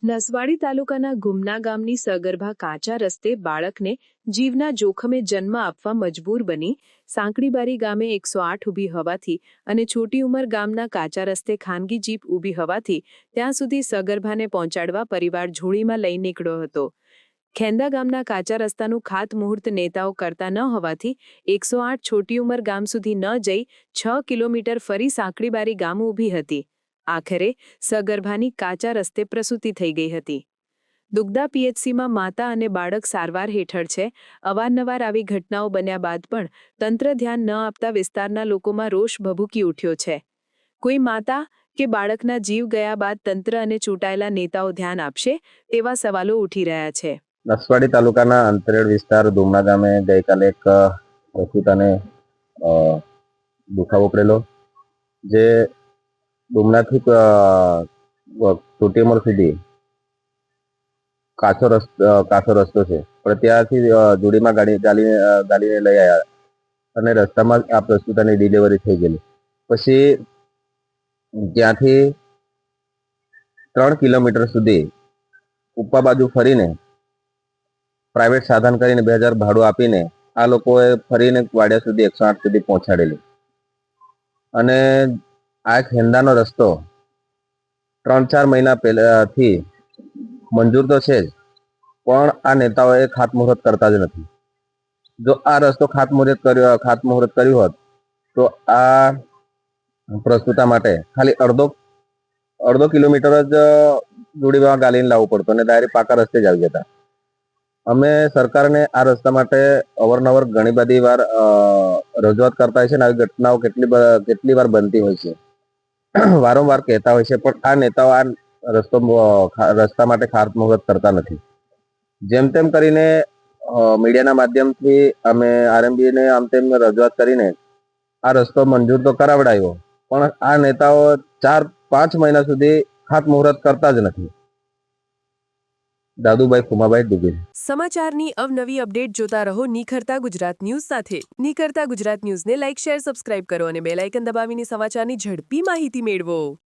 નસવાડી તાલુકાના ગુમના ગામની સગર્ભા કાચા રસ્તે બાળકને જીવના જોખમે જન્મ આપવા મજબૂર બની સાંકડીબારી ગામે 108 ઊભી હોવાથી અને છોટી ઉંમર ગામના કાચા રસ્તે ખાનગી જીપ ઊભી હોવાથી ત્યાં સુધી સગર્ભાને પહોંચાડવા પરિવાર ઝોળીમાં લઈ નીકળ્યો હતો। ખેંદા ગામના કાચા રસ્તાનું ખાતમુહૂર્ત નેતાઓ કરતા ન હોવાથી 108 છોટી ઉંમર ગામ સુધી ન જઈ 6 કિલોમીટર ફરી સાંકડીબારી ગામ ઊભી હતી। આખરે સગર્ભાની કાચા રસ્તે પ્રસૂતિ થઈ ગઈ હતી। દુગ્ધા પીએચસીમાં માતા અને બાળક સારવાર હેઠળ છે। અવારનવાર આવી ઘટનાઓ બન્યા બાદ પણ તંત્ર ધ્યાન ન આપતા વિસ્તારના લોકોમાં રોષ ભભૂકી ઉઠ્યો છે। કોઈ માતા કે બાળકના જીવ ગયા બાદ તંત્ર અને ચૂંટાયેલા નેતાઓ ધ્યાન આપશે તેવા સવાલો ઉઠી રહ્યા છે। નસવાડી તાલુકાના અંતરિયાળ વિસ્તાર દુમણા ગામે ગઈકાલે એક પ્રસૂતાને દુખાવો પડેલો, જે ડુમનાથી છોટી ઉંમર સુધી કાચો રસ્તો છે, પણ ત્યાંથી જોડીમાં ગાડીને લઈ આવ્યા અને રસ્તામાં આ પ્રસૂતાની ડિલિવરી થઈ ગયેલી। પછી ત્યાંથી 3 કિલોમીટર સુધી ઉપા બાજુ ફરીને પ્રાઇવેટ સાધન કરીને 2000 ભાડું આપીને આ લોકોએ ફરીને વાડિયા સુધી 108 સુધી પહોંચાડેલી। અને આ ખેંદાનો રસ્તો 3-4 મહિના પહેલાથી મંજૂર તો છે જ, પણ આ નેતાઓએ ખાતમુહૂર્ત કરતા જ નથી। જો આ રસ્તો ખાતમુહૂર્ત કર્યું હોત તો આ પ્રસ્તુતા માટે ખાલી અડધો કિલોમીટર જ જોડીમાં ગાલીને લાવવું પડતું અને ડાયરેક્ટ પાકા રસ્તે જ આવી જતા। અમે સરકારને આ રસ્તા માટે અવારનવાર ઘણી બધી વાર રજૂઆત કરતા હોય છે અને આવી ઘટનાઓ કેટલી વાર બનતી હોય છે, વારંવાર કહેતા હોય છે, પણ આ નેતાઓ આ રસ્તા માટે ખાતમુહૂર્ત કરતા નથી। જેમ તેમ કરીને મીડિયાના માધ્યમથી અમે આરએમબીને આમ તેમ રજૂઆત કરીને આ રસ્તો મંજૂર તો કરાવડાવ્યો, પણ આ નેતાઓ 4-5 મહિના સુધી ખાતમુહૂર્ત કરતા જ નથી। દાદુભાઈ ફુમાભાઈ દુબે। સમાચારની અવનવી અપડેટ જોતા રહો નિખરતા ગુજરાત ન્યૂઝ સાથે। નિખરતા ગુજરાત ન્યૂઝને લાઇક, શેર, સબસ્ક્રાઇબ કરો અને બેલ આઇકન દબાવીને સમાચારની ઝડપી માહિતી મેળવો।